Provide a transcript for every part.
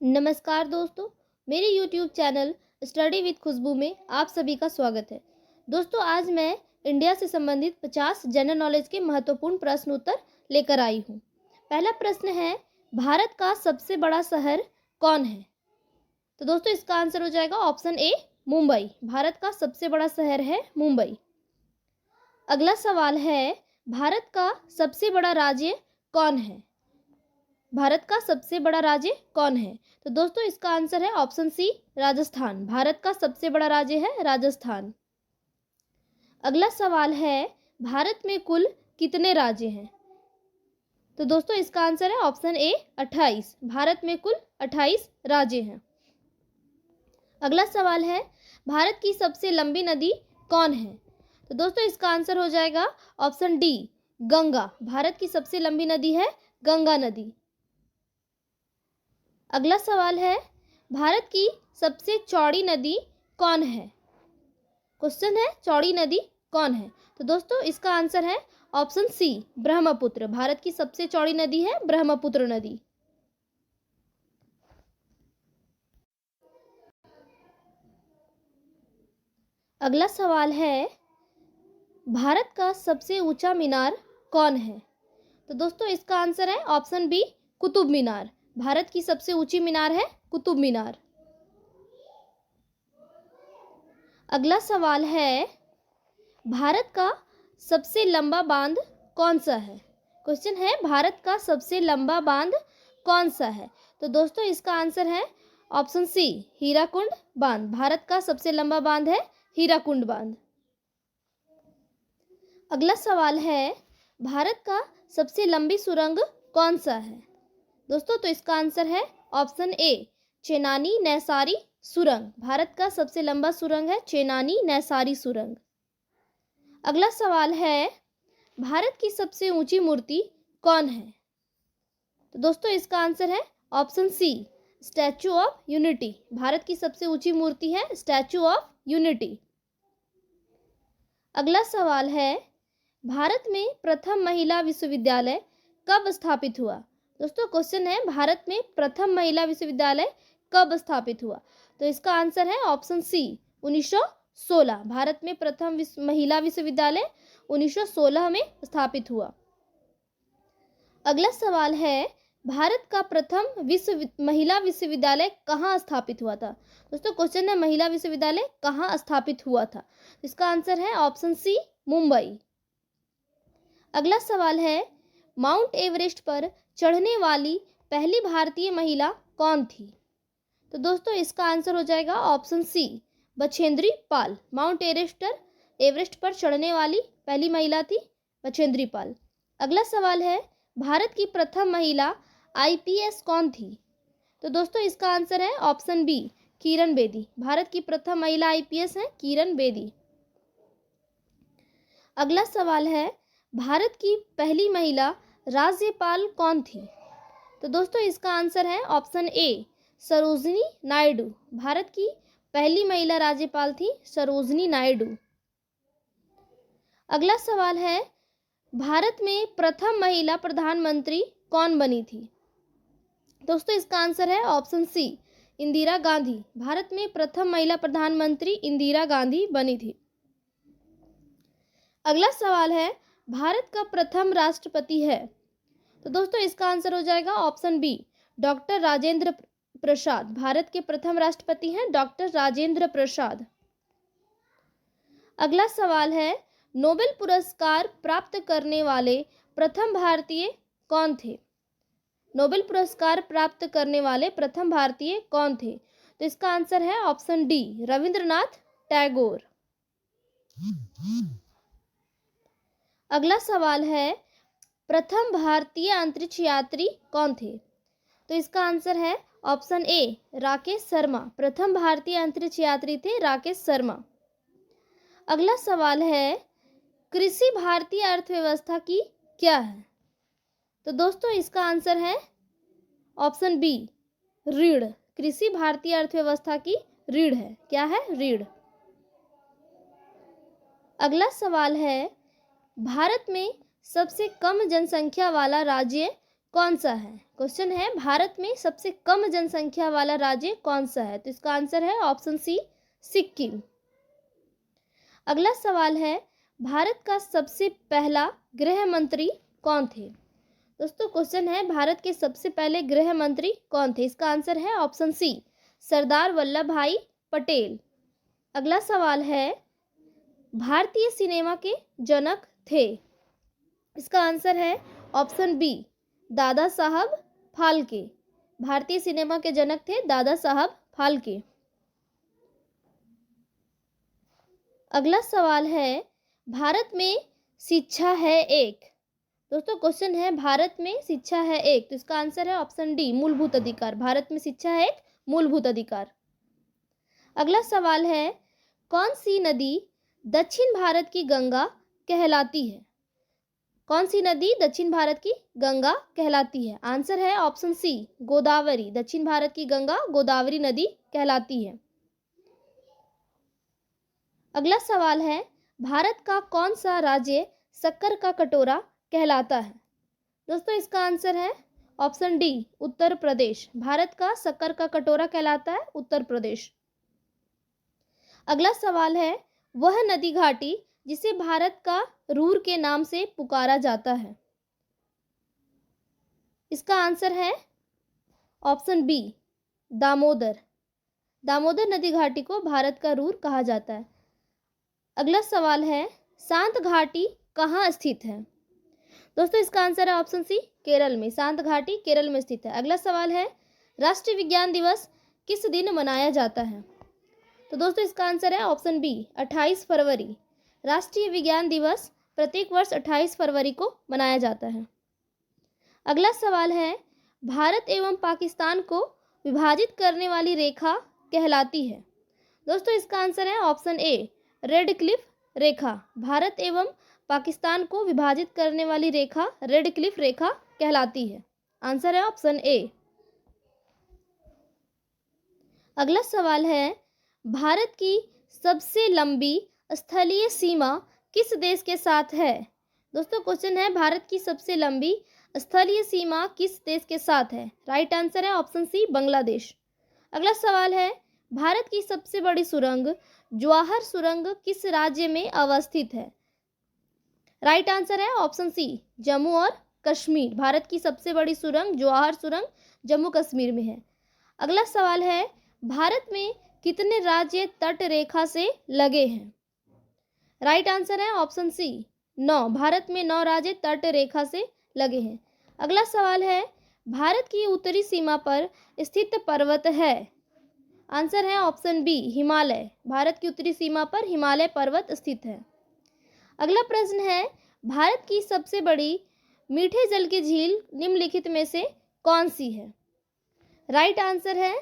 नमस्कार दोस्तों, मेरे YouTube चैनल स्टडी विद खुशबू में आप सभी का स्वागत है। दोस्तों, आज मैं इंडिया से संबंधित 50 जनरल नॉलेज के महत्वपूर्ण प्रश्न उत्तर लेकर आई हूँ। पहला प्रश्न है, भारत का सबसे बड़ा शहर कौन है? तो दोस्तों, इसका आंसर हो जाएगा ऑप्शन ए, मुंबई। भारत का सबसे बड़ा शहर है मुंबई। अगला सवाल है, भारत का सबसे बड़ा राज्य कौन है? भारत का सबसे बड़ा राज्य कौन है? तो दोस्तों, इसका आंसर है ऑप्शन सी, राजस्थान। भारत का सबसे बड़ा राज्य है राजस्थान। अगला सवाल है, भारत में कुल कितने राज्य हैं? तो दोस्तों, इसका आंसर है ऑप्शन ए, 28। भारत में कुल 28 राज्य हैं। अगला सवाल है, भारत की सबसे लंबी नदी कौन है? तो दोस्तों, इसका आंसर हो जाएगा ऑप्शन डी, गंगा। भारत की सबसे लंबी नदी है गंगा नदी। अगला सवाल है, भारत की सबसे चौड़ी नदी कौन है? क्वेश्चन है, चौड़ी नदी कौन है? तो दोस्तों, इसका आंसर है ऑप्शन सी, ब्रह्मपुत्र। भारत की सबसे चौड़ी नदी है ब्रह्मपुत्र नदी। अगला सवाल है, भारत का सबसे ऊंचा मीनार कौन है? तो दोस्तों, इसका आंसर है ऑप्शन बी, कुतुब मीनार। भारत की सबसे ऊंची मीनार है कुतुब मीनार। अगला सवाल है, भारत का सबसे लंबा बांध कौन सा है? क्वेश्चन है, भारत का सबसे लंबा बांध कौन सा है? तो दोस्तों, इसका आंसर है ऑप्शन सी, हीराकुंड बांध। भारत का सबसे लंबा बांध है हीराकुंड बांध। अगला सवाल है, भारत का सबसे लंबी सुरंग कौन सा है? दोस्तों, तो इसका आंसर है ऑप्शन ए, चेनानी नैसारी सुरंग। भारत का सबसे लंबा सुरंग है चेनानी नैसारी सुरंग। अगला सवाल है, भारत की सबसे ऊंची मूर्ति कौन है? तो दोस्तों, इसका आंसर है option C, statue of unity. Bharat की सबसे ऊंची मूर्ति है स्टैचू ऑफ यूनिटी। अगला सवाल है, भारत में प्रथम महिला विश्वविद्यालय कब स्थापित हुआ? दोस्तों, क्वेश्चन है, भारत में प्रथम महिला विश्वविद्यालय कब स्थापित हुआ? तो इसका आंसर है ऑप्शन सी, 1916। भारत में प्रथम महिला विश्वविद्यालय 1916 में स्थापित हुआ। अगला सवाल है, भारत का प्रथम महिला विश्वविद्यालय कहाँ स्थापित हुआ था? दोस्तों, क्वेश्चन है, महिला विश्वविद्यालय कहाँ स्थापित हुआ था? इसका आंसर है ऑप्शन सी, मुंबई। अगला सवाल है, माउंट एवरेस्ट पर चढ़ने वाली पहली भारतीय महिला कौन थी? तो दोस्तों, इसका आंसर हो जाएगा option C, Bachendri Pal. Mount Everest पर चढ़ने वाली पहली महिला थी बछेंद्री पाल। अगला सवाल है, भारत की प्रथम महिला आईपीएस कौन थी? तो दोस्तों, इसका आंसर है ऑप्शन बी, किरण बेदी। भारत की प्रथम महिला आईपीएस है किरण बेदी। अगला सवाल है, भारत की पहली महिला राज्यपाल कौन थी? तो दोस्तों, इसका आंसर है ऑप्शन ए, सरोजिनी नायडू। भारत की पहली महिला राज्यपाल थी सरोजिनी नायडू। अगला सवाल है, भारत में प्रथम महिला प्रधानमंत्री कौन बनी थी? दोस्तों, इसका आंसर है ऑप्शन सी, इंदिरा गांधी। भारत में प्रथम महिला प्रधानमंत्री इंदिरा गांधी बनी थी। अगला सवाल है, भारत का प्रथम राष्ट्रपति है? तो दोस्तों, इसका आंसर हो जाएगा option B, doctor Rajendra Prasad. Bharat के प्रथम राष्ट्रपति हैं डॉक्टर राजेंद्र प्रसाद। अगला सवाल है, नोबेल पुरस्कार प्राप्त करने वाले प्रथम भारतीय कौन थे? नोबेल पुरस्कार प्राप्त करने वाले प्रथम भारतीय कौन थे? तो इसका आंसर है ऑप्शन डी, रविंद्रनाथ टैगोर। अगला सवाल है, प्रथम भारतीय अंतरिक्ष यात्री कौन थे? तो इसका आंसर है ऑप्शन ए, राकेश शर्मा। प्रथम भारतीय अंतरिक्ष यात्री थे राकेश शर्मा। अगला सवाल है, कृषि भारतीय अर्थव्यवस्था की क्या है? तो दोस्तों, इसका आंसर है ऑप्शन बी, रीढ़। कृषि भारतीय अर्थव्यवस्था की रीढ़ है। क्या है? रीढ़। अगला सवाल है, भारत में सबसे कम जनसंख्या वाला राज्य कौन सा है? क्वेश्चन है भारत में सबसे कम जनसंख्या वाला राज्य कौन सा है? तो इसका आंसर है ऑप्शन सी, सिक्किम। अगला सवाल है भारत का सबसे पहला गृह मंत्री कौन थे? दोस्तों क्वेश्चन है भारत के सबसे पहले गृह मंत्री कौन थे? इसका आंसर है ऑप्शन सी, सरदार वल्लभ भाई पटेल। अगला सवाल है भारतीय सिनेमा के जनक थे? इसका आंसर है ऑप्शन बी, दादा साहब फाल्के। भारतीय सिनेमा के जनक थे दादा साहब फाल्के। अगला सवाल है भारत में शिक्षा है एक। दोस्तों क्वेश्चन है भारत में शिक्षा है एक, तो इसका आंसर है ऑप्शन डी, मूलभूत अधिकार। भारत में शिक्षा है एक मूलभूत अधिकार। अगला सवाल है कौन सी नदी दक्षिण भारत की गंगा कहलाती है? कौन सी नदी दक्षिण भारत की गंगा कहलाती है? आंसर है ऑप्शन सी, गोदावरी। दक्षिण भारत की गंगा गोदावरी नदी कहलाती है। अगला सवाल है भारत का कौन सा राज्य शक्कर का कटोरा कहलाता है? दोस्तों इसका आंसर है ऑप्शन डी, उत्तर प्रदेश। भारत का शक्कर का कटोरा कहलाता है उत्तर प्रदेश। अगला सवाल है वह नदी घाटी जिसे भारत का रूर के नाम से पुकारा जाता है? इसका आंसर है ऑप्शन बी, दामोदर। दामोदर नदी घाटी को भारत का रूर कहा जाता है। अगला सवाल है शांत घाटी कहाँ स्थित है? दोस्तों इसका आंसर है ऑप्शन सी, केरल में। शांत घाटी केरल में स्थित है। अगला सवाल है राष्ट्रीय विज्ञान दिवस किस दिन मनाया जाता है? तो दोस्तों इसका आंसर है ऑप्शन बी, 28 फरवरी। राष्ट्रीय विज्ञान दिवस प्रत्येक वर्ष 28 फरवरी को मनाया जाता है। अगला सवाल है भारत एवं पाकिस्तान को विभाजित करने वाली रेखा कहलाती है? दोस्तों इसका आंसर है ऑप्शन ए, रेड क्लिफ रेखा। भारत एवं पाकिस्तान को विभाजित करने वाली रेखा रेड क्लिफ रेखा कहलाती है। आंसर है ऑप्शन ए। अगला सवाल है भारत की सबसे लंबी स्थलीय सीमा किस देश के साथ है? दोस्तों क्वेश्चन है भारत की सबसे लंबी स्थलीय सीमा किस देश के साथ है? राइट आंसर है ऑप्शन सी, बांग्लादेश। अगला सवाल है भारत की सबसे बड़ी सुरंग जवाहर सुरंग किस राज्य में अवस्थित है? राइट आंसर है ऑप्शन सी, जम्मू और कश्मीर। भारत की सबसे बड़ी सुरंग जवाहर सुरंग जम्मू कश्मीर में है। अगला सवाल है भारत में कितने राज्य तट रेखा से लगे हैं? राइट आंसर है ऑप्शन सी, 9। भारत में 9 राज्य तट रेखा से लगे हैं। अगला सवाल है भारत की उत्तरी सीमा पर स्थित पर्वत है? आंसर है ऑप्शन बी, हिमालय। भारत की उत्तरी सीमा पर हिमालय पर्वत स्थित है। अगला प्रश्न है भारत की सबसे बड़ी मीठे जल की झील निम्नलिखित में से कौन सी है? राइट आंसर है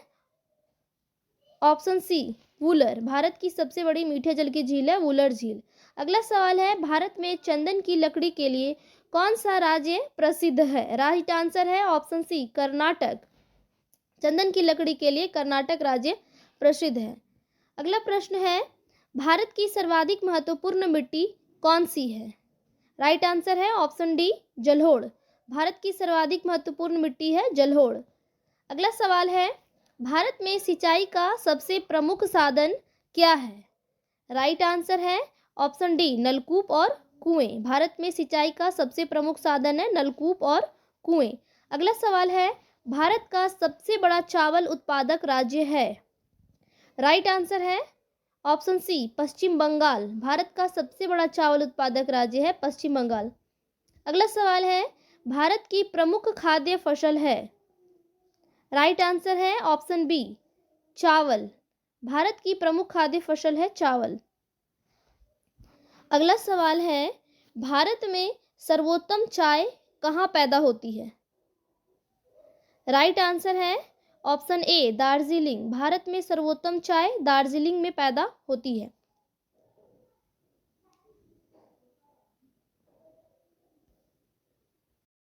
ऑप्शन सी, वुलर। भारत की सबसे बड़ी मीठे जल की झील है वुलर झील। अगला सवाल है भारत में चंदन की लकड़ी के लिए कौन सा राज्य प्रसिद्ध है? राइट आंसर है ऑप्शन सी, कर्नाटक। चंदन की लकड़ी के लिए कर्नाटक राज्य प्रसिद्ध है। अगला प्रश्न है भारत की सर्वाधिक महत्वपूर्ण मिट्टी कौन सी है? राइट आंसर है ऑप्शन डी, जलोढ़। भारत की सर्वाधिक महत्वपूर्ण मिट्टी है जलोढ़। अगला सवाल है भारत में सिंचाई का सबसे प्रमुख साधन क्या है? राइट आंसर है ऑप्शन डी, नलकूप और कुएं। भारत में सिंचाई का सबसे प्रमुख साधन है नलकूप और कुएं। अगला सवाल है भारत का सबसे बड़ा चावल उत्पादक राज्य है? राइट आंसर है ऑप्शन सी, पश्चिम बंगाल। भारत का सबसे बड़ा चावल उत्पादक राज्य है पश्चिम बंगाल। अगला सवाल है भारत की प्रमुख खाद्य फसल है? राइट आंसर है ऑप्शन बी, चावल। भारत की प्रमुख खाद्य फसल है चावल। अगला सवाल है भारत में सर्वोत्तम चाय कहाँ पैदा होती है? राइट आंसर है ऑप्शन ए, दार्जिलिंग। भारत में सर्वोत्तम चाय दार्जिलिंग में पैदा होती है।